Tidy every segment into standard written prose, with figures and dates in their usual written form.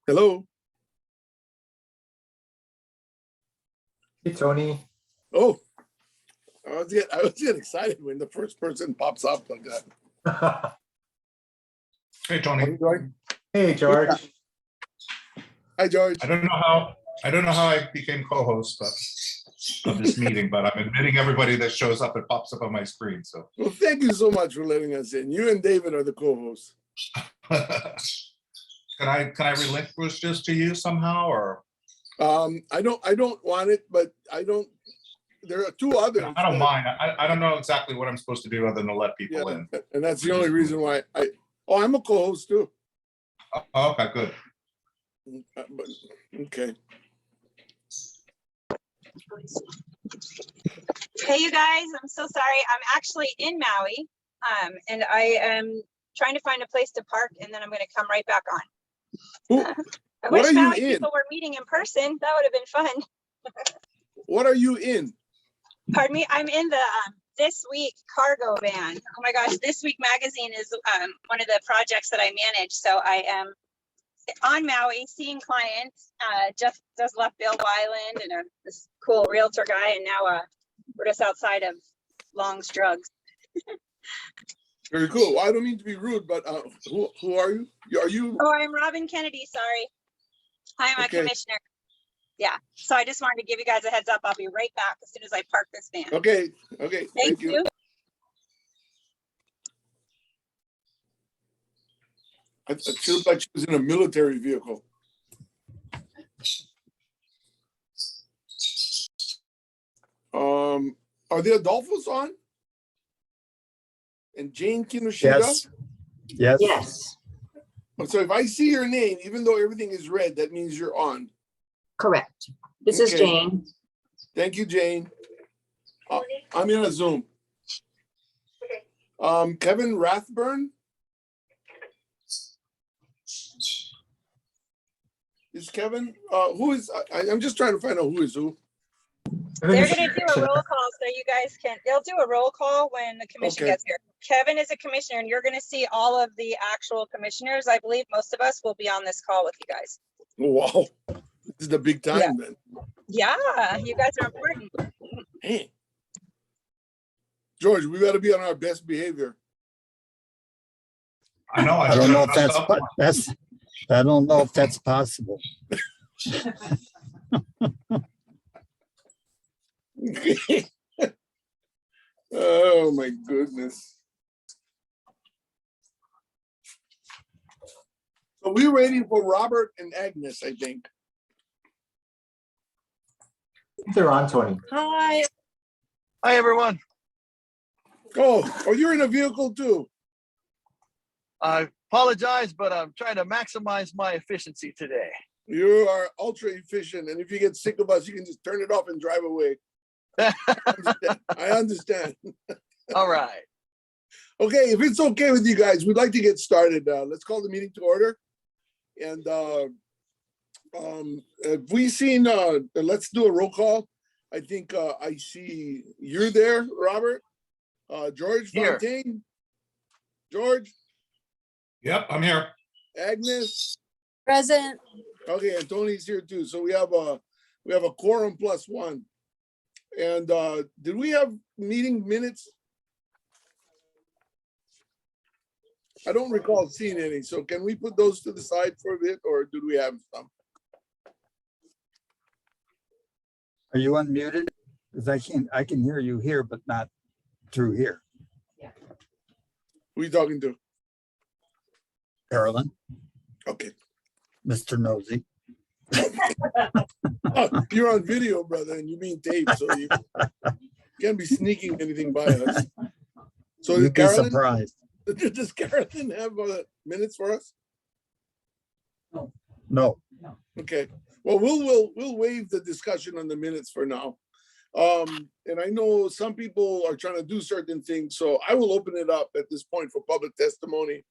Hello. Hey, Tony. Oh, I was getting excited when the first person pops up like that. Hey, Tony. Hey, George. Hi, George. I don't know how I became co-host of this meeting, but I'm admitting everybody that shows up, it pops up on my screen. So Well, thank you so much for letting us in. You and David are the co-hosts. can I relinquish this to you somehow, or I don't want it, but there are two others. I don't mind. I don't know exactly what I'm supposed to do other than to let people in. And that's the only reason why I'm a co-host too. Oh, okay, good. But, okay. Hey, you guys, I'm so sorry. I'm actually in Maui, and I am trying to find a place to park, and then I'm going to come right back on. I What wish are you Maui in? people were meeting in person. That would have been fun. What are you in? Pardon me. I'm in the This Week cargo van. Oh my gosh, This Week magazine is one of the projects that I manage. So I am on Maui seeing clients. Just left Bill Wyland and this cool realtor guy, and now we're just outside of Long's Drugs. Very cool. Well, I don't mean to be rude, but who are you? Are you? Oh, I'm Robin Kennedy. Sorry. I'm a commissioner. Yeah. So I just wanted to give you guys a heads up. I'll be right back as soon as I park this van. Okay. Okay. Thank you. I feel like she was in a military vehicle. Are the Adolfos on? And Jane Kinoshita? Yes, So if I see your name, even though everything is red, that means you're on. correct. This is Okay. Jane. Thank you, Jane. I'm in a Zoom. Kevin Rathburn? Is Kevin? Who is? I'm just trying to find out who is who. They're going to do a roll call so you guys can, they'll do a roll call when the commission Okay. gets here. Kevin is a commissioner and you're going to see all of the actual commissioners. I believe most of us will be on this call with you guys. Wow. This is the big time then. Yeah, you guys are important. Hey. George, we got to be on our best behavior. I know. I don't know if I don't know if that's possible. Oh my goodness. So we're waiting for Robert and Agnes, I think. They're on, Tony. Hi. Hi, everyone. Oh, you're in a vehicle too. I apologize, but I'm trying to maximize my efficiency today. You are ultra efficient. And if you get sick of us, you can just turn it off and drive away. I understand. All right. Okay, if it's okay with you guys, we'd like to get started. Let's call the meeting to order. And have we seen, let's do a roll call. I think I see you're there, Robert. George Here. Fontaine. George. Yep, I'm here. Agnes. Present. Okay, and Tony's here too. So we have a quorum plus one. And did we have meeting minutes? I don't recall seeing any. So can we put those to the side for a bit, or do we have some? Are you unmuted? Because I can hear you here, but not through here. Who are you talking to? Carolyn, Okay. Mr. Nosy. Oh, you're on video, brother, and you mean tape, so you can't be sneaking anything by us. So You'd be Carolyn, surprised. does Carolyn have minutes for us? No. Okay. Well, we'll waive the discussion on the minutes for now. And I know some people are trying to do certain things, so I will open it up at this point for public testimony.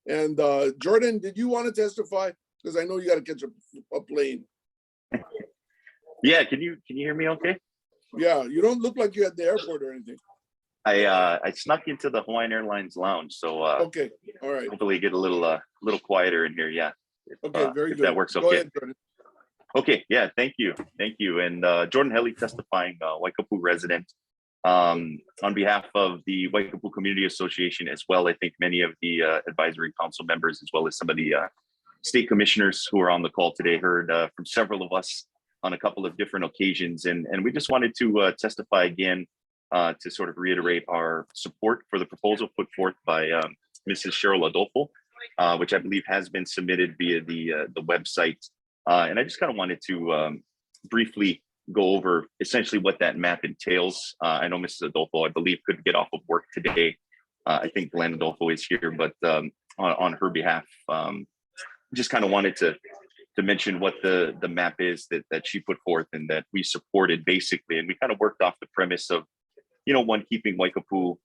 And Jordan, did you want to testify? Because I know you got to catch a plane. Yeah, can you hear me okay? Yeah, you don't look like you're at the airport or anything. I snuck into the Hawaiian Airlines lounge, so Okay, all right. hopefully get a little quieter in here. Yeah. Okay, very if good. that works Go okay. ahead, Jordan. Okay, yeah, thank you. And Jordan Helly testifying, Waikapu resident. On behalf of the Waikapu Community Association as well, I think many of the advisory council members, as well as some of the state commissioners who are on the call today, heard from several of us on a couple of different occasions. And we just wanted to testify again to sort of reiterate our support for the proposal put forth by Mrs. Cheryl Adolfo, which I believe has been submitted via the website. And I just kind of wanted to briefly go over essentially what that map entails. I know Mrs. Adolfo, I believe, couldn't get off of work today. I think Glenn Adolfo is here, but on her behalf, just kind of wanted to mention what the map is that she put forth and that we supported basically. And we kind of worked off the premise of, one, keeping Waikapu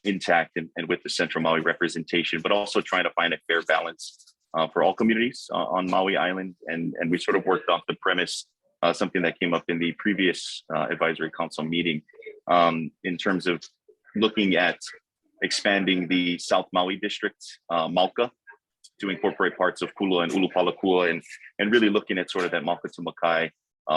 intact and with the Central Maui representation, but also trying to find a fair balance for all communities on Maui Island. And we sort of worked off the premise, something that came up in the previous advisory council meeting, in terms of looking at expanding the South Maui district, Mauka, to incorporate parts of Kula and Ulupalakua, and really looking at sort of that Mauka to Makai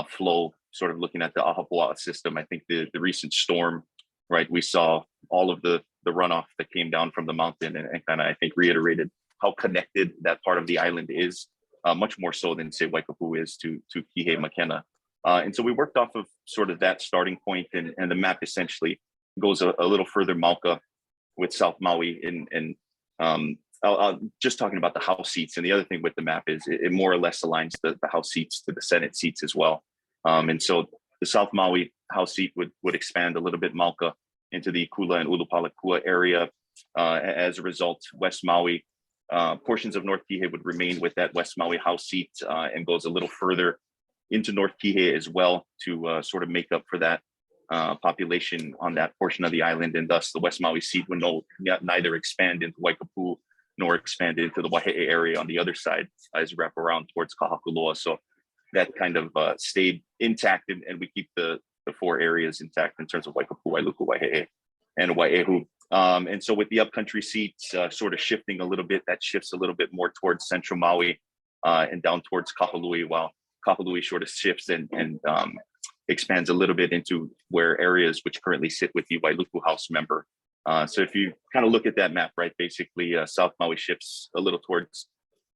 flow, sort of looking at the Ahapua'a system. I think the recent storm, right, we saw all of the runoff that came down from the mountain and kind of, I think, reiterated how connected that part of the island is, much more so than, say, Waikapu is to Kihei Makena. And so we worked off of sort of that starting point, and the map essentially goes a little further Mauka with South Maui. And just talking about the House seats, and the other thing with the map is it more or less aligns the House seats to the Senate seats as well. And so the South Maui House seat would expand a little bit Mauka into the Kula and Ulupalakua area. As a result, West Maui, portions of North Kihei would remain with that West Maui House seat, and goes a little further into North Kihei as well to sort of make up for that population on that portion of the island. And thus the West Maui seat would neither expand into Waikapu nor expand into the Waihe'e area on the other side as you wrap around towards Kahakuloa. So that kind of stayed intact, and we keep the four areas intact in terms of Waikapu, Wailuku, Waihe'e, and Wai'ehu. And so with the upcountry seats sort of shifting a little bit, that shifts a little bit more towards Central Maui and down towards Kahului, while Kahului sort of shifts and expands a little bit into where areas which currently sit with the Wailuku House member. So if you kind of look at that map, right, basically South Maui shifts a little towards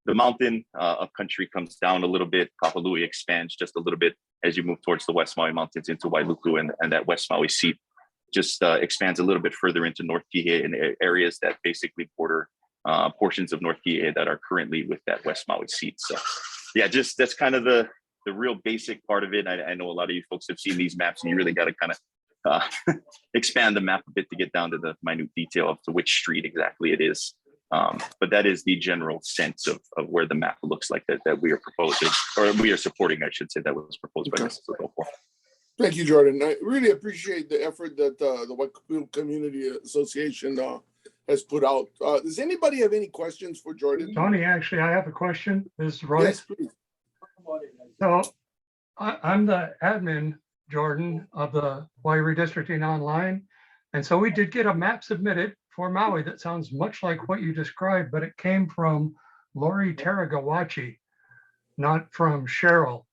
the mountain, upcountry comes down a little bit, Kahului expands just a little bit as you move towards the West Maui Mountains into Wailuku, and that West Maui seat just expands a little bit further into North Kihei in areas that basically border portions of North Kihei that are currently with that West Maui seat. So yeah, just that's kind of the real basic part of it. I know a lot of you folks have seen these maps, and you really got to kind of expand the map a bit to get down to the minute detail of to which street exactly it is. But that is the general sense of where the map looks like that we are proposing, or we are supporting, I should say, that was proposed by Mrs. Adolfo. Thank you, Jordan. I really appreciate the effort that the Waikapu Community Association has put out. Does anybody have any questions for Jordan? Tony, actually, I have a question. This is Roy. Yes, please. So I'm the admin, Jordan, of the Hawaii Redistricting Online. And so we did get a map submitted for Maui that sounds much like what you described, but it came from Lori Taragawachi, not from Cheryl.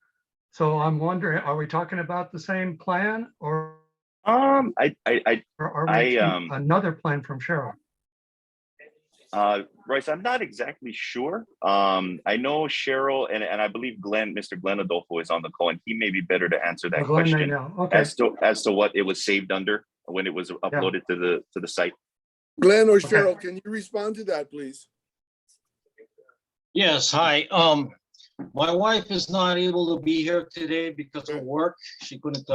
So I'm wondering, are we talking about the same plan, or are we another plan from Cheryl? Royce, I'm not exactly sure. I know Cheryl and I believe Mr. Glenn Adolfo is on the call, and he may be better to answer that question okay. as to what it was saved under when it was uploaded to the site. Glenn or Cheryl, can you respond to that, please? Yes, hi. My wife is not able to be here today because of work. She couldn't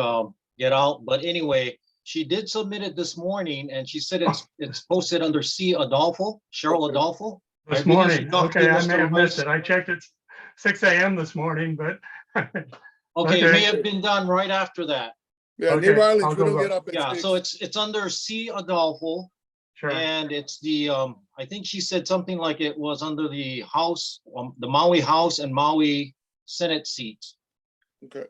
get out. But anyway, she did submit it this morning, and she said it's posted under C. Adolfo, Cheryl Adolfo. This morning. Okay, I may have missed it. I checked it 6 a.m. this morning, but okay, it may have been done right after that. Yeah, Okay, neighbor I'll islands, we go don't get look. up at Yeah, 6. so it's under C Adolfo, Sure. and it's the, I think she said something like it was under the House, the Maui House and Maui Senate seats. Okay.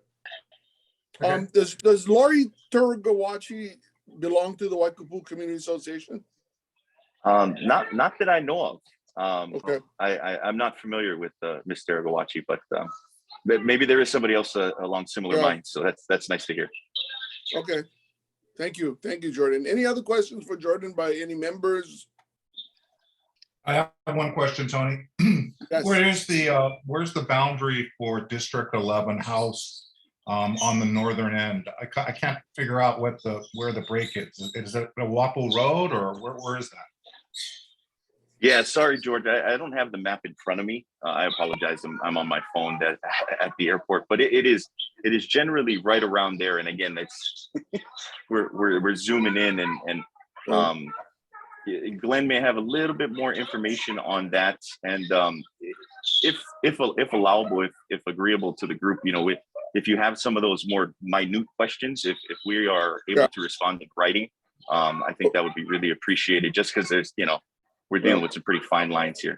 Okay. Does Lori Turagawachi belong to the Waikapu Community Association? Not that I know of. Okay. I'm not familiar with Ms. Teragawachi, but maybe there is somebody else along similar Yeah. lines. So that's nice to hear. Okay. Thank you, Jordan. Any other questions for Jordan by any members? I have one question, Tony. Yes. Where's the boundary for District 11 House on the northern end? I can't figure out where the break is. Is it a Wapple Road or where is that? Yeah, sorry, George. I don't have the map in front of me. I apologize. I'm on my phone at the airport, but it is generally right around there. And again, it's we're zooming in and Glenn may have a little bit more information on that. And if allowable, if agreeable to the group, if you have some of those more minute questions, if we are able to respond in writing, I think that would be really appreciated. Just because there's we're dealing with some pretty fine lines here.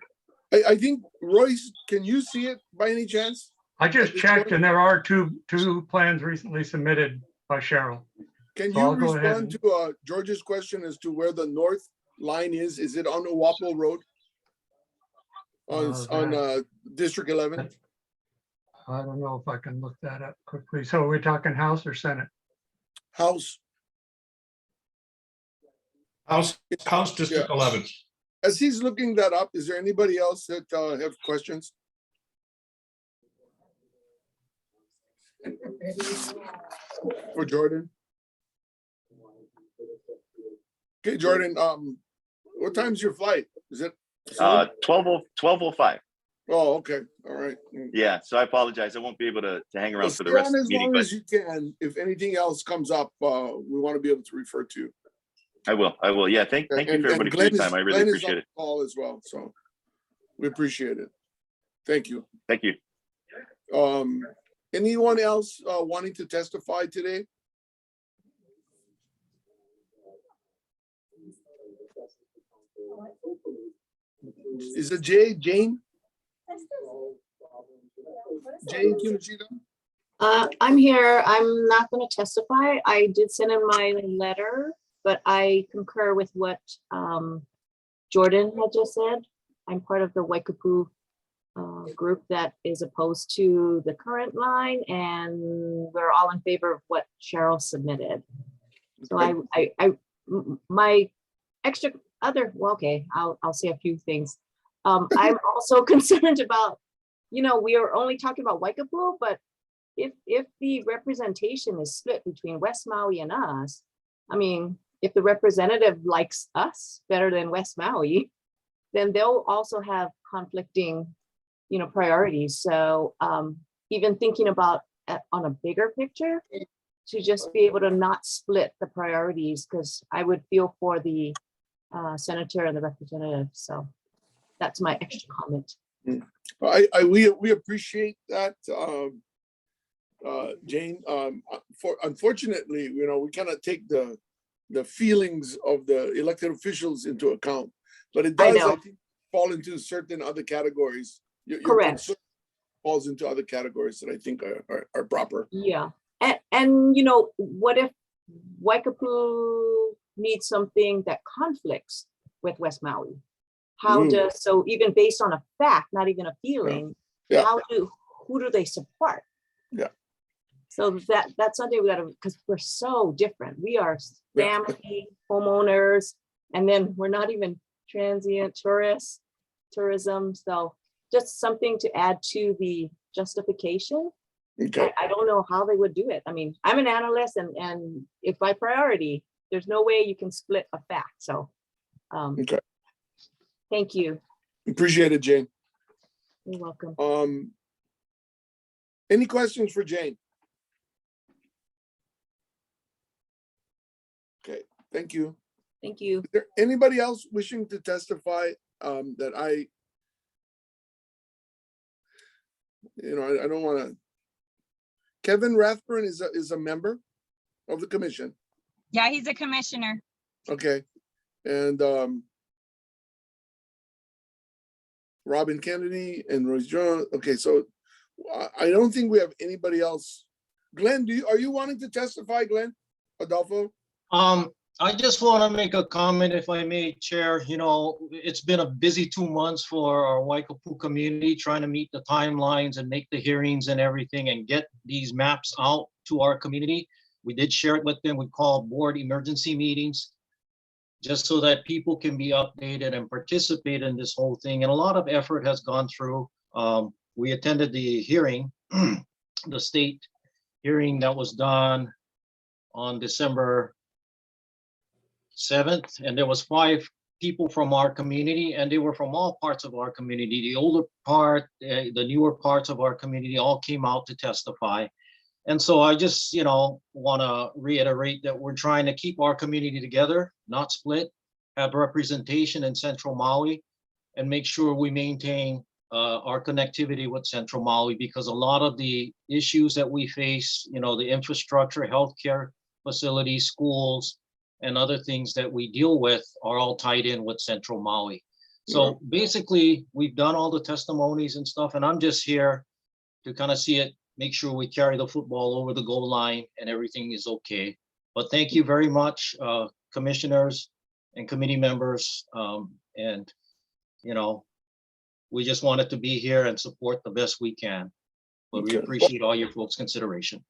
I think, Royce, can you see it by any chance? I just checked and there are two plans recently submitted by Cheryl. Can So you I'll go ahead respond to George's question as to where the north line is? Is it on Owapo Road? On District 11? I don't know if I can look that up quickly. So we're talking House or Senate? House. House District 11. As he's looking that up, is there anybody else that have questions? For Jordan? Okay, Jordan, what time's your flight? Is it? 12:05. Oh, okay, all right. Yeah, so I apologize. I won't be able to hang around Well, for the stay rest on of as the meeting, long but as you can. If anything else comes up, we want to be able to refer to you. I will. Yeah, thank you for everybody for your time. I really appreciate it. Call as well, so we appreciate it. Thank you. Thank you. Anyone else wanting to testify today? Is it Jane? Jane Kinoshita? I'm here. I'm not going to testify. I did send in my letter, but I concur with what Jordan had just said. I'm part of the Waikapu group that is opposed to the current line, and we're all in favor of what Cheryl submitted. So my extra other, well, okay, I'll say a few things. I'm also concerned about, we are only talking about Waikapu, but if the representation is split between West Maui and us, I mean, if the representative likes us better than West Maui, then they'll also have conflicting, priorities. So even thinking about on a bigger picture, to just be able to not split the priorities, because I would feel for the senator and the representative. So that's my extra comment. We appreciate that, Jane. Unfortunately, we cannot take the feelings of the elected officials into account, but it does, I think, fall into certain other categories. Your Correct. concern falls into other categories that I think are proper. Yeah, and what if Waikapu needs something that conflicts with West Maui? So even based on a fact, not even a feeling, who do they support? Yeah. So that's something we gotta, because we're so different. We are family, homeowners, and then we're not even transient tourism. So just something to add to the justification. Okay. I don't know how they would do it. I mean, I'm an analyst, and if by priority, there's no way you can split a fact. So Okay. thank you. Appreciate it, Jane. You're welcome. Any questions for Jane? Okay, thank you. Thank you. Is there anybody else wishing to testify that I don't want to? Kevin Rathburn is a member. of the commission? Yeah, he's a commissioner. Okay, and Robin Kennedy and Royce Jones. Okay, so I don't think we have anybody else. Glenn, are you wanting to testify, Glenn Adolfo? I just want to make a comment, if I may, Chair. You know, it's been a busy 2 months for our Waikapu community, trying to meet the timelines and make the hearings and everything and get these maps out to our community. We did share it with them. We called board emergency meetings just so that people can be updated and participate in this whole thing. And a lot of effort has gone through. We attended the hearing, the state hearing that was done on December 7th, and there was 5 people from our community, and they were from all parts of our community. The older part, the newer parts of our community all came out to testify. And so I just, want to reiterate that we're trying to keep our community together, not split, have representation in Central Maui, and make sure we maintain our connectivity with Central Maui, because a lot of the issues that we face, the infrastructure, healthcare facilities, schools, and other things that we deal with are all tied in with Central Maui. So basically, we've done all the testimonies and stuff, and I'm just here to kind of see it, make sure we carry the football over the goal line and everything is okay. But thank you very much, commissioners and committee members. And, we just wanted to be here and support the best we can. But we appreciate all your folks' consideration.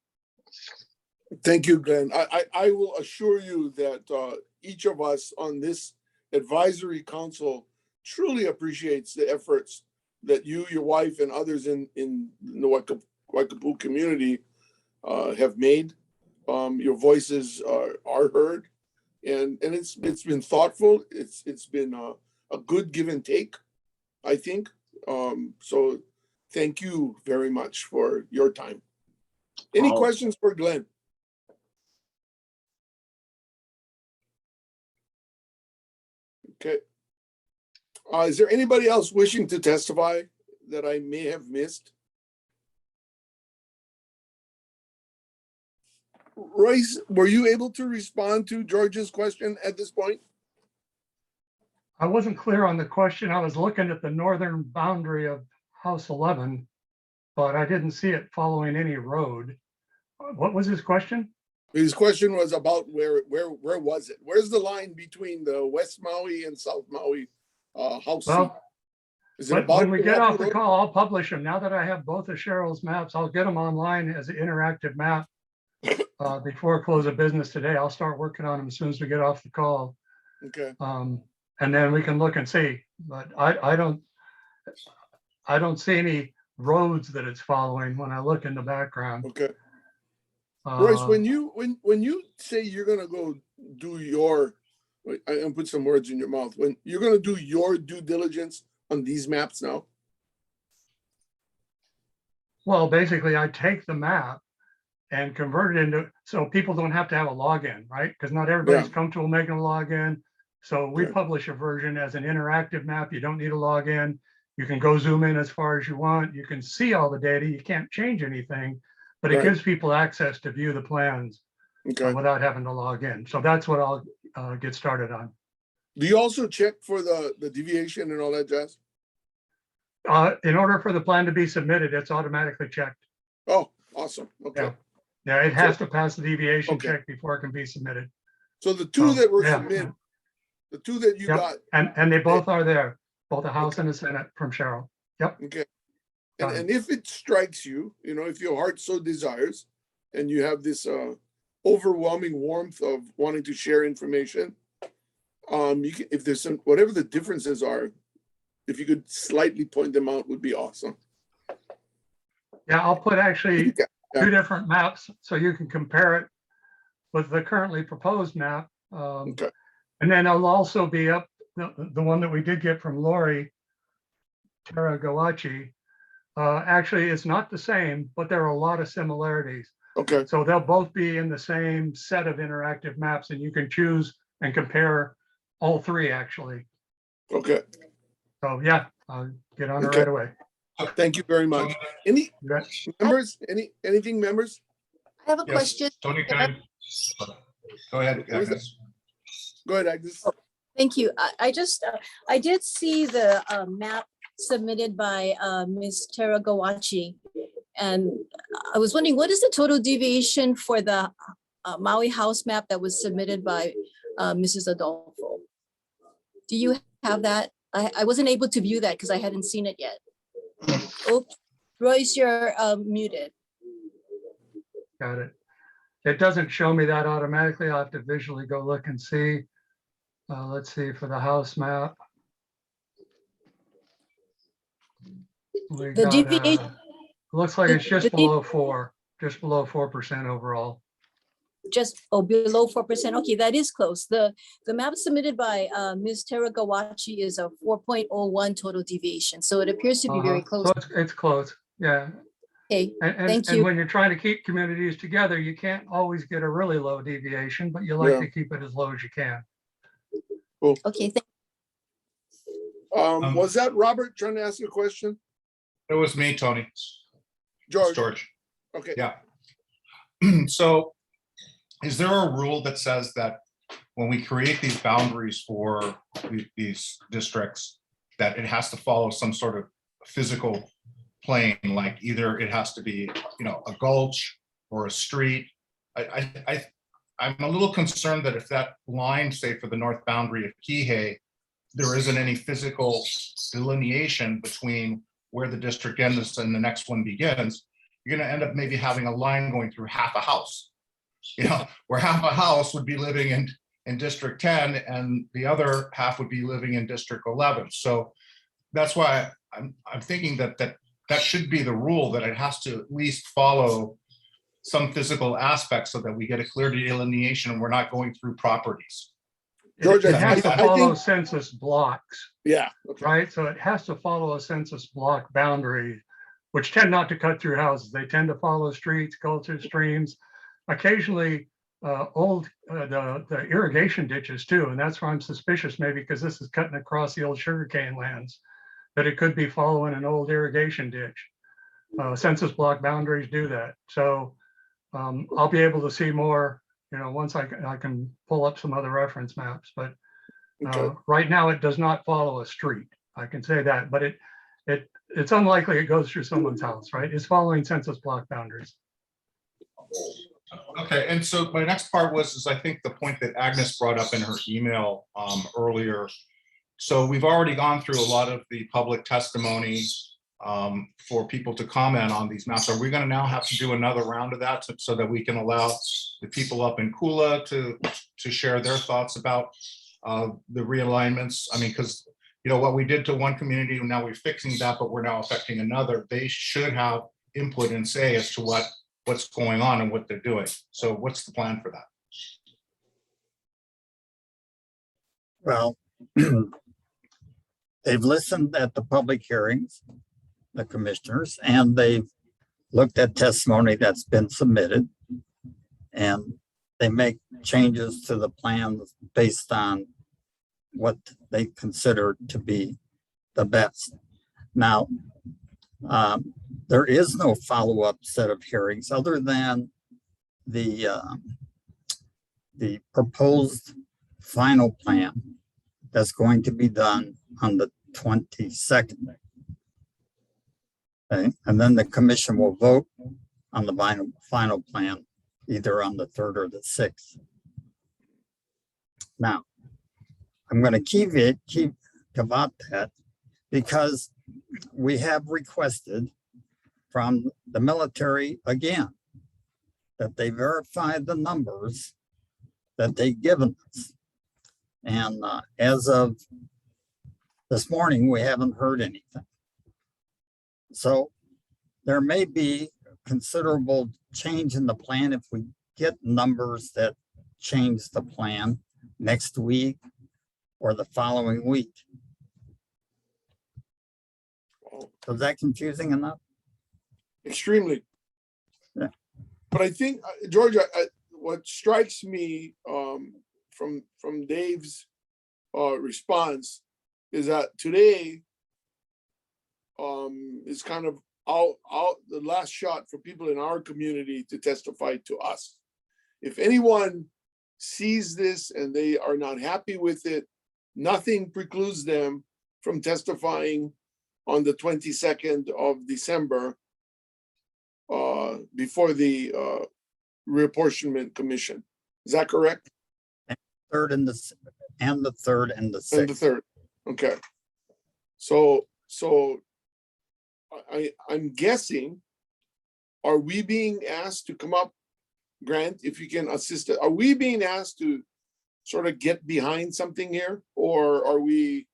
Thank you, Glenn. I will assure you that each of us on this advisory council truly appreciates the efforts that you, your wife, and others in the Waikapu community have made. Your voices are heard, and it's been thoughtful. It's been a good give and take, I think. So thank you very much for your time. Any questions for Glenn? Okay. Is there anybody else wishing to testify that I may have missed? Royce, were you able to respond to George's question at this point? I wasn't clear on the question. I was looking at the northern boundary of House 11, but I didn't see it following any road. What was his question? His question was about where was it? Where's the line between the West Maui and South Maui house? Well, is it about when we get off the road? call, I'll publish them. Now that I have both of Cheryl's maps, I'll get them online as an interactive map before close of business today. I'll start working on them as soon as we get off the call. Okay. And then we can look and see. But I don't see any roads that it's following when I look in the background. Okay. Royce, when you say you're gonna go do your, I'm put some words in your mouth. When you're gonna do your due diligence on these maps now? Well, basically, I take the map and convert it into, so people don't have to have a login, right? Because not everybody's comfortable making a login. So we publish a version as an interactive map. You don't need a login. You can go zoom in as far as you want. You can see all the data. You can't change anything, but it gives people access to view the plans without having to log in. So that's what I'll get started on. Do you also check for the deviation and all that jazz? In order for the plan to be submitted, it's automatically checked. Oh, awesome. Okay. Yeah, it has to pass the deviation check before it can be submitted. So the two that were submitted, the two that you got. And they both are there, both the House and the Senate from Cheryl. Yep. Okay. And if it strikes you, if your heart so desires, and you have this overwhelming warmth of wanting to share information, you can, if there's some, whatever the differences are, if you could slightly point them out, would be awesome. Yeah, I'll put actually two different maps so you can compare it with the currently proposed map. And then I'll also be up the one that we did get from Lori Teragawachi. Actually, it's not the same, but there are a lot of similarities. Okay. So they'll both be in the same set of interactive maps, and you can choose and compare all three actually. Okay. So yeah, I'll get on it right away. Thank you very much. Any members? Anything, members? I have a Yes, question. Tony, Go ahead, What was that? Agnes. Go ahead, Agnes. Thank you. I just, I did see the map submitted by Ms. Tara Gawachi. And I was wondering, what is the total deviation for the Maui house map that was submitted by Mrs. Adolfo? Do you have that? I wasn't able to view that because I hadn't seen it yet. Oops, Royce, you're muted. Got it. It doesn't show me that automatically. I'll have to visually go look and see. Let's see for the house map. We The got, deviation, looks like it's the just deep- below 4% overall. just, oh, below 4%. Okay, that is close. The map submitted by Ms. Tara Gawachi is a 4.01 total deviation. So it appears to be very close. So it's close, yeah. Okay, And thank and you. when you're trying to keep communities together, you can't always get a really low deviation, but you like Yeah. to keep it as low as you can. Okay, Was that Robert trying to ask you a question? It was me, Tony. George? George. Okay. Yeah. So is there a rule that says that when we create these boundaries for these districts, that it has to follow some sort of physical plane, like either it has to be, a gulch or a street? I'm a little concerned that if that line, say for the north boundary of Kihei, there isn't any physical delineation between where the district ends and the next one begins, you're going to end up maybe having a line going through half a house, where half a house would be living in District 10 and the other half would be living in District 11. So that's why I'm thinking that should be the rule, that it has to at least follow some physical aspects so that we get a clear delineation and we're not going through properties. George, It I has to think- follow census blocks, Yeah, okay. right? So it has to follow a census block boundary, which tend not to cut through houses. They tend to follow streets, go through streams, occasionally the irrigation ditches too. And that's why I'm suspicious, maybe because this is cutting across the old sugarcane lands, that it could be following an old irrigation ditch. Census block boundaries do that. So I'll be able to see more, once I can pull up some other reference maps, but Okay. right now it does not follow a street. I can say that, but it's unlikely it goes through someone's house, right? It's following census block boundaries. Okay, and so my next part is I think the point that Agnes brought up in her email earlier. So we've already gone through a lot of the public testimony for people to comment on these maps. Are we going to now have to do another round of that so that we can allow the people up in Kula to share their thoughts about the realignments? I mean, because what we did to one community, now we're fixing that, but we're now affecting another. They should have input and say as to what's going on and what they're doing. So what's the plan for that? Well, they've listened at the public hearings, the commissioners, and they've looked at testimony that's been submitted. And they make changes to the plans based on what they consider to be the best. Now, there is no follow-up set of hearings other than the proposed final plan that's going to be done on the 22nd. Okay, and then the commission will vote on the final plan either on the 3rd or the 6th. Now, I'm going to keep about that because we have requested from the military again that they verify the numbers that they've given us. And as of this morning, we haven't heard anything. So there may be considerable change in the plan if we get numbers that change the plan next week or the following week. Was that confusing enough? Extremely. Yeah. But I think, George, what strikes me from Dave's response is that today is kind of out the last shot for people in our community to testify to us. if anyone sees this and they are not happy with it, nothing precludes them from testifying on the 22nd of December before the reapportionment commission. Is that correct? Third and the third and the And the sixth. third, okay. So I'm guessing, are we being asked to come up, Grant, if you can assist, are we being asked to sort of get behind something here? Or are we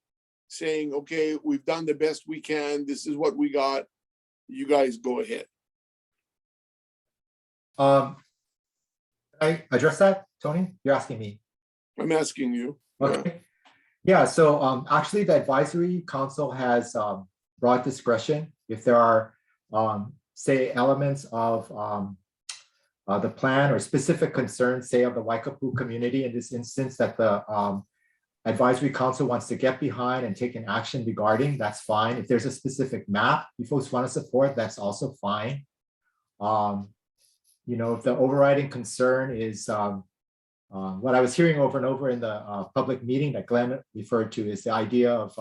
saying, okay, we've done the best we can, this is what we got, you guys go ahead? Can I address that, Tony? You're asking me. I'm asking you. Okay. Yeah, so actually the advisory council has broad discretion. If there are, say, elements of the plan or specific concerns, say, of the Waikapu community in this instance that the advisory council wants to get behind and take an action regarding, that's fine. If there's a specific map you folks want to support, that's also fine. You know, if the overriding concern is what I was hearing over and over in the public meeting that Glenn referred to is the idea of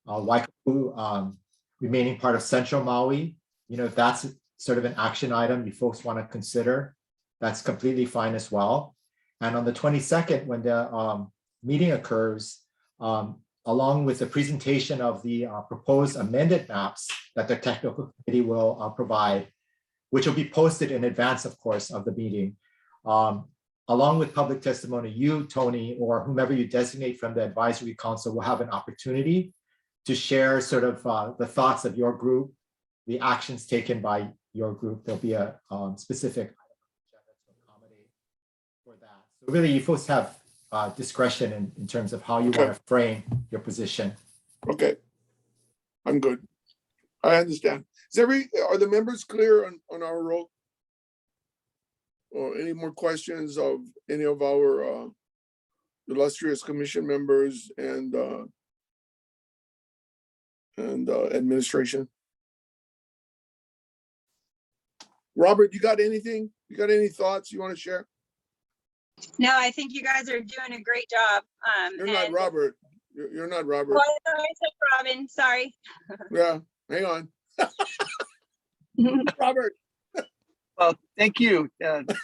Waikapu remaining part of Central Maui. You know, if that's sort of an action item you folks want to consider, that's completely fine as well. And on the 22nd, when the meeting occurs, along with the presentation of the proposed amended maps that the technical committee will provide, which will be posted in advance, of course, of the meeting, along with public testimony, you, Tony, or whomever you designate from the advisory council will have an opportunity to share sort of the thoughts of your group, the actions taken by your group. There'll be a specific item to accommodate for that. So really, you folks have discretion in terms of how you want to frame your position. Okay, I'm good. I understand. Are the members clear on our role? Or any more questions of any of our illustrious commission members and administration? Robert, you got anything? You got any thoughts you want to share? No, I think you guys are doing a great job. You're not and- Robert. You're not Robert. Oh, I thought I said Robin, sorry. Yeah, hang on. Robert. Well, thank you. The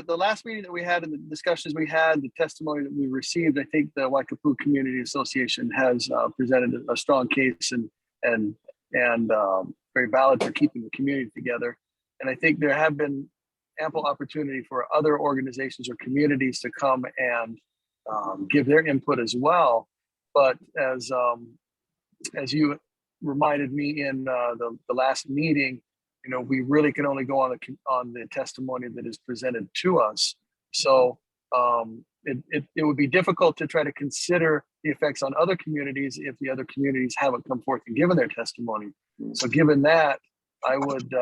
last meeting that we had and the discussions we had, the testimony that we received, I think the Waikapu Community Association has presented a strong case and very valid for keeping the community together. And I think there have been ample opportunity for other organizations or communities to come and give their input as well. But as you reminded me in the last meeting, you know, we really can only go on the testimony that is presented to us. So it would be difficult to try to consider the effects on other communities if the other communities haven't come forth and given their testimony. So given that, I would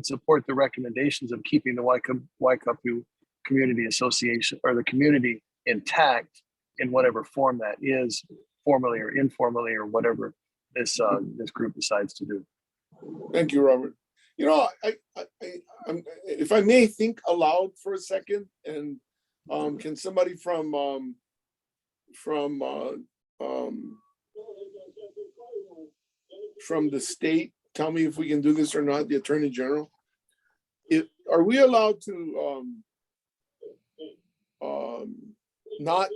support the recommendations of keeping the Waikapu Community Association or the community intact in whatever form that is, formally or informally or whatever this group decides to do. Thank you, Robert. You know, I'm, if I may think aloud for a second, and can somebody from the state tell me if we can do this or not? The Attorney General, are we allowed to not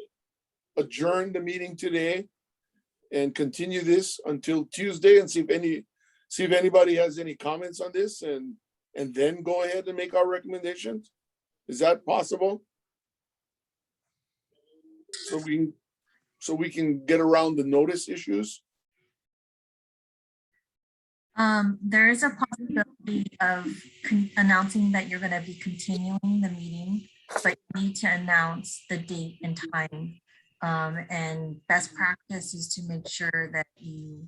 adjourn the meeting today and continue this until Tuesday and see if anybody has any comments on this and then go ahead and make our recommendations? Is that possible? So we can get around the notice issues? There is a possibility of announcing that you're going to be continuing the meeting, but you need to announce the date and time. And best practice is to make sure that you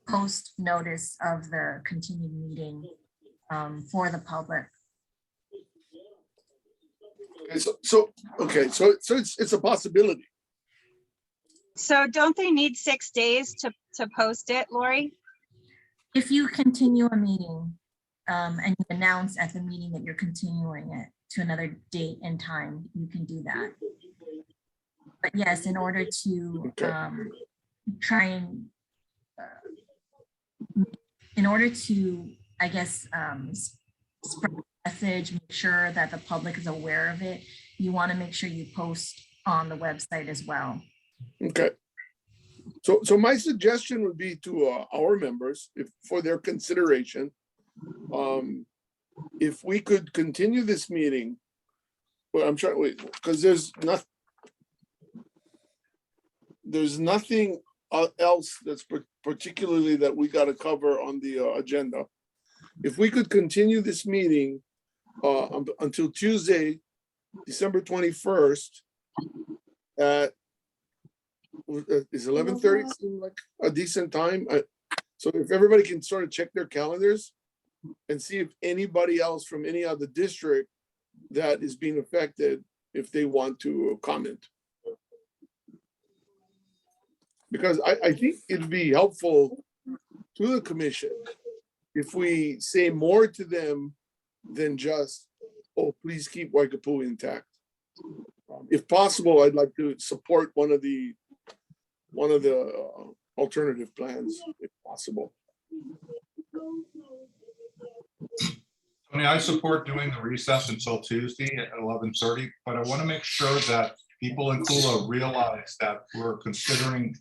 post notice of the continued meeting for the public. Okay, so it's a possibility. So don't they need 6 days to post it, Lori? If you continue a meeting, and you announce at the meeting that you're continuing it to another date and time, you can do that. But yes, in order to Okay. try and, in order to, I guess, spread the message, make sure that the public is aware of it, you want to make sure you post on the website as well. Okay. So my suggestion would be to our members, if for their consideration, if we could continue this meeting, well, I'm trying, wait, because there's nothing else that's particularly that we got to cover on the agenda. If we could continue this meeting until Tuesday, December 21st at, is 11:30 seem like a decent time? So if everybody can sort of check their calendars and see if anybody else from any other district that is being affected, if they want to comment. Because I think it'd be helpful to the commission if we say more to them than just, oh, please keep Waikapui intact. If possible, I'd like to support one of the alternative plans, if possible. Tony, I support doing the recess until Tuesday at 11:30, but I want to make sure that people in Kula realize that we're considering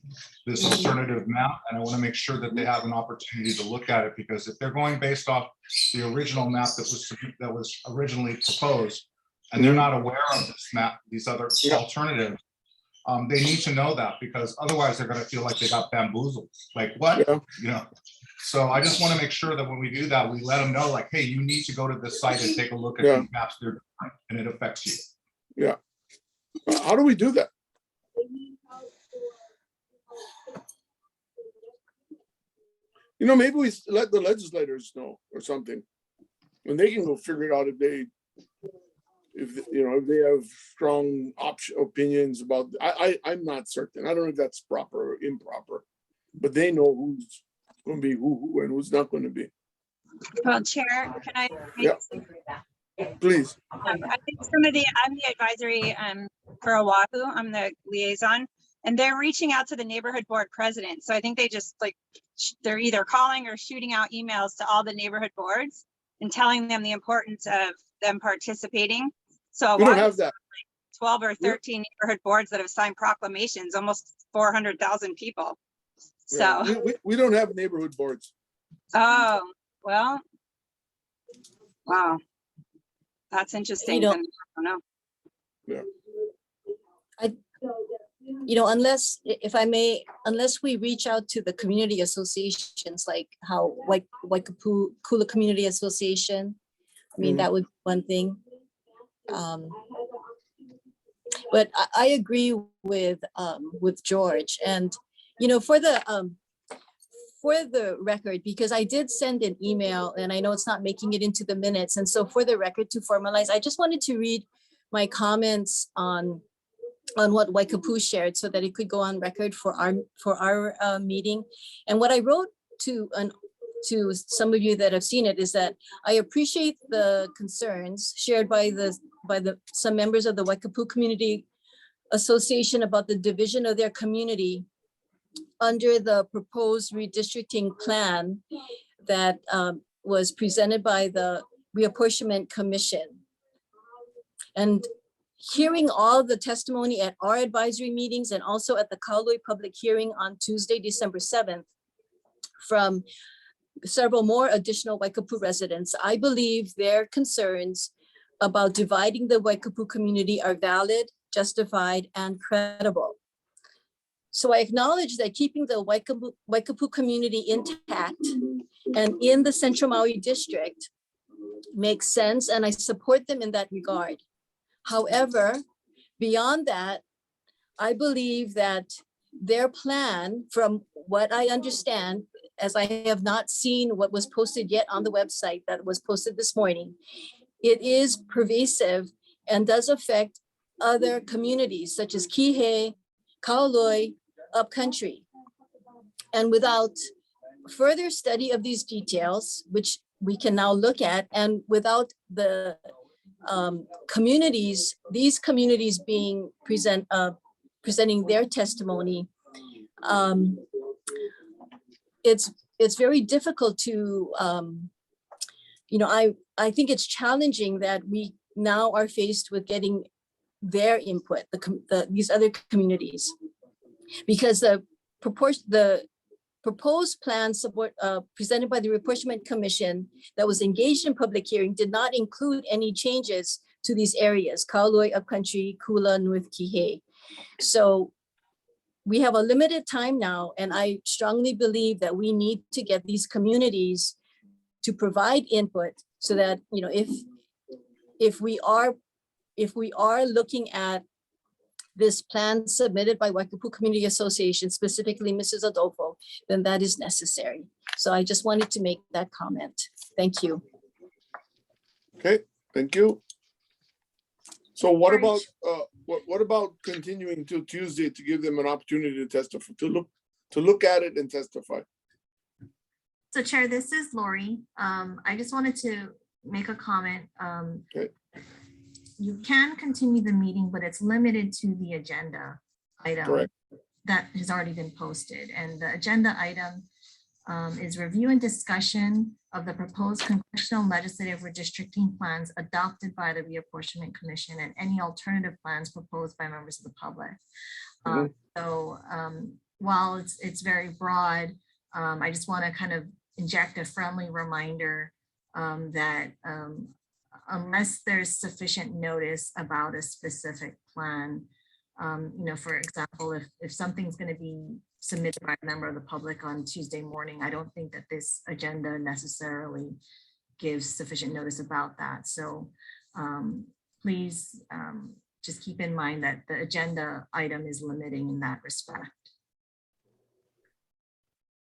this alternative map, and I want to make sure that they have an opportunity to look at it, because if they're going based off the original map that was originally proposed, and they're not aware of this map, these other alternatives, they need to know that, because otherwise they're going to feel like they got bamboozled. Like, what? Yeah. You know. So I just want to make sure that when we do that, we let them know, like, hey, you need to go to this site and take a look at these maps, they're different, and it affects you. Yeah. How do we do that? You know, maybe we let the legislators know or something, and they can go figure it out if they have strong opinions about. I'm not certain. I don't know if that's proper or improper, but they know who's going to be who and who's not going to be. Well, Chair, can I? Yeah. Please. I think I'm the advisory for Oahu. I'm the liaison, and they're reaching out to the neighborhood board president. So I think they just they're either calling or shooting out emails to all the neighborhood boards and telling them the importance of them participating. So We don't have that. 12 or 13 neighborhood boards that have signed proclamations, almost 400,000 people. So we don't have neighborhood boards. oh well, wow. That's interesting. You know, I don't know. Yeah. Unless, if I may, unless we reach out to the community associations, like how Waikapū Kula Community Association, I mean, that would be one thing. But I agree with George, and for the record, because I did send an email and I know it's not making it into the minutes. And so for the record, to formalize, I just wanted to read my comments on what Waikapū shared so that it could go on record for our meeting. And what I wrote to some of you that have seen it is that I appreciate the concerns shared by some members of the Waikapū Community Association about the division of their community under the proposed redistricting plan that was presented by the Reapportionment Commission. And hearing all the testimony at our advisory meetings and also at the Kaului public hearing on Tuesday, December 7th, from several more additional Waikapū residents, I believe their concerns about dividing the Waikapū community are valid, justified, and credible. So I acknowledge that keeping the Waikapū community intact and in the Central Maui district makes sense, and I support them in that regard. However, beyond that, I believe that their plan, from what I understand, as I have not seen what was posted yet on the website that was posted this morning, it is pervasive and does affect other communities such as Kihei, Kaului, Upcountry. And without further study of these details, which we can now look at, and without the communities, these communities being presenting their testimony, it's very difficult to, I think it's challenging that we now are faced with getting their input, these other communities, because the proposed plan support presented by the Reapportionment Commission that was engaged in public hearing did not include any changes to these areas, Kaului, Upcountry, Kula, North Kihei. So we have a limited time now, and I strongly believe that we need to get these communities to provide input so that, if we are looking at this plan submitted by Waikapu Community Association, specifically Mrs. Adolfo, then that is necessary. So I just wanted to make that comment. Thank you. Okay, thank you. So what about what about continuing till Tuesday to give them an opportunity to testify, to look at it and testify? So Chair, this is Lori. I just wanted to make a comment. Okay. You can continue the meeting, but it's limited to the agenda item. Correct. That has already been posted. And the agenda item is review and discussion of the proposed congressional legislative redistricting plans adopted by the Reapportionment Commission and any alternative plans proposed by members of the public. So while it's very broad, I just want to kind of inject a friendly reminder that unless there's sufficient notice about a specific plan, for example, if something's going to be submitted by a member of the public on Tuesday morning, I don't think that this agenda necessarily gives sufficient notice about that. So please just keep in mind that the agenda item is limiting in that respect.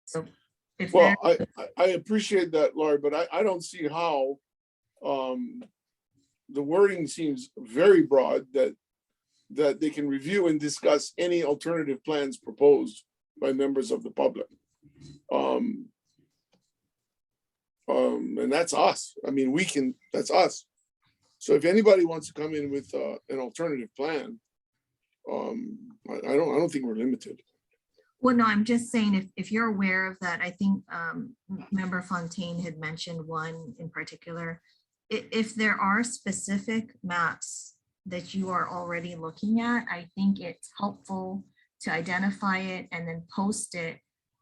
So if Well, I appreciate that, Laurie, but I don't see how the wording seems very broad that they can review and discuss any alternative plans proposed by members of the public. And that's us. I mean, that's us. So if anybody wants to come in with an alternative plan, I don't think we're limited. Well, no, I'm just saying if you're aware of that, I think Member Fontaine had mentioned one in particular. If there are specific maps that you are already looking at, I think it's helpful to identify it and then post it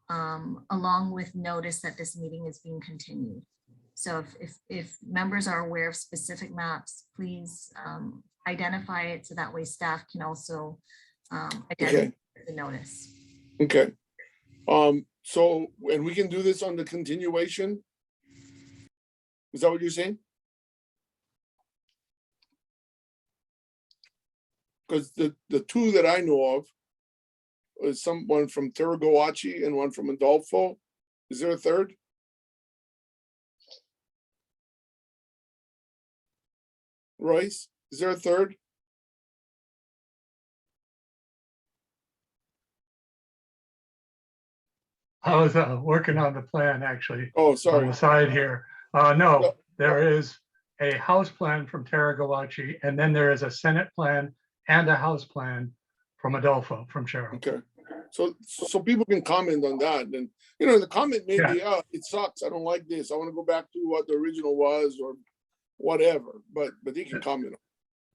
along with notice that this meeting is being continued. So if members are aware of specific maps, please identify it so that way staff can also identify the notice. Okay. So, and we can do this on the continuation? Is that what you're saying? Because the two that I know of is someone from Teragoachi and one from Adolfo. Is there a third? Royce, is there a third? I was working on the plan actually. Oh, On sorry. the side here. No, there is a house plan from Teragoachi, and then there is a Senate plan and a house plan from Adolfo, from Cheryl. Okay. So people can comment on that. And, the comment may be, it sucks. I don't like this. I want to go back to what the original was or whatever, but they can comment.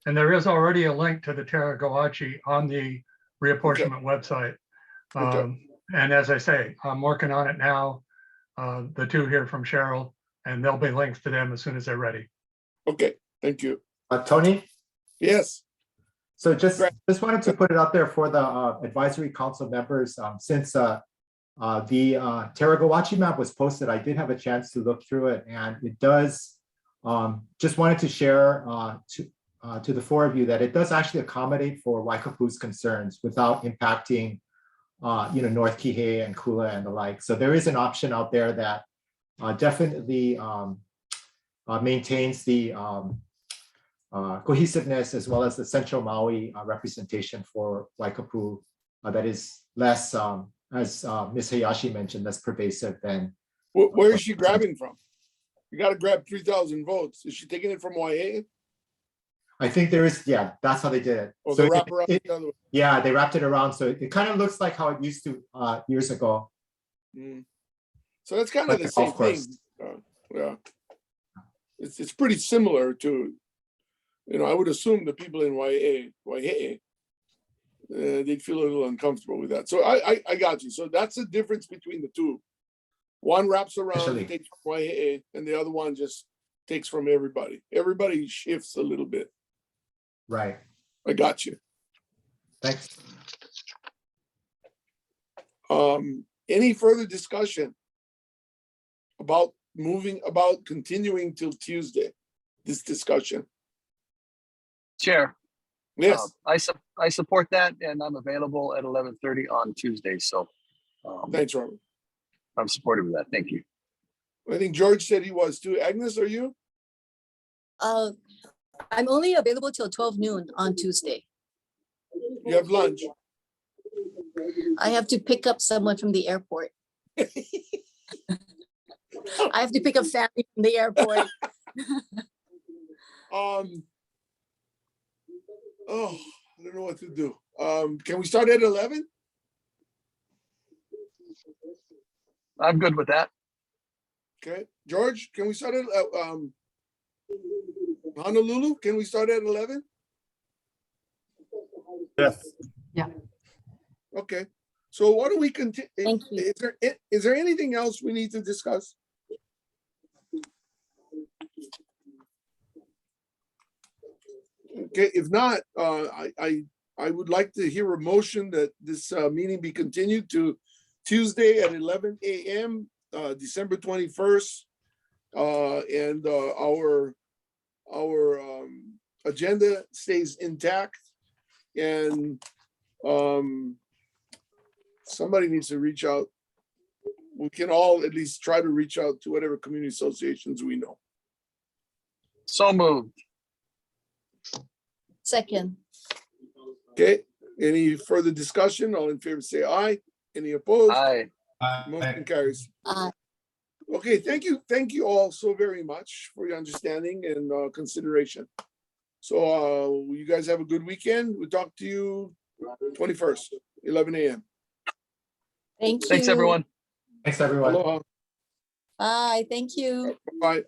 And there is already a link to the Teragoachi on the reapportionment website. And as I say, I'm working on it now. The two here from Cheryl, and there'll be links to them as soon as they're ready. Okay, thank you. Tony? Yes. So just wanted to put it out there for the advisory council members. Since the Teragoachi map was posted, I did have a chance to look through it, and it does, just wanted to share to the four of you that it does actually accommodate for Waikapu's concerns without impacting North Kihei and Kula and the like. So there is an option out there that definitely maintains the cohesiveness as well as the central Maui representation for Waikapu that is less, as Ms. Hayashi mentioned, less pervasive than. Where is she grabbing from? You gotta grab 3,000 votes. Is she taking it from YA? I think there is, yeah, that's how they did it. Or So the it- wrap around it- the other way? yeah, they wrapped it around, so it kind of looks like how it used to years ago. Mm. So that's kind Like of the a same golf thing. course. Yeah. It's pretty similar to, I would assume the people in YA, they'd feel a little uncomfortable with that. So I got you. So that's the difference between the two. One wraps around, Actually. takes from YA, and the other one just takes from everybody. Everybody shifts a little bit. Right. I got you. Thanks. Any further discussion about continuing till Tuesday? This discussion. Chair, Yes, I support that, and I'm available at 11:30 on Tuesday, so thanks, Robert. I'm supportive of that. Thank you. I think George said he was too. Agnes, are you? I'm only available till 12 noon on Tuesday. You have lunch. I have to pick up someone from the airport. I have to pick up family from the airport. Oh, I don't know what to do. Can we start at 11? I'm good with that. Okay, George, can we start at Honolulu? Can we start at 11? Yes. Okay, so why don't we continue? Thank you. Is there anything else we need to discuss? Okay, if not, I would like to hear a motion that this meeting be continued to Tuesday at 11 a.m., December 21st. And our agenda stays intact. And somebody needs to reach out. We can all at least try to reach out to whatever community associations we know. So moved. Second. Okay, any further discussion? All in favor, say aye. Any opposed? Aye. Motion carries. Aye. Okay, thank you all so very much for your understanding and consideration. So you guys have a good weekend. We'll talk to you 21st, 11 a.m. Thank you. Thanks, everyone. Thanks, everyone. Aloha. Bye. Thank you. Bye.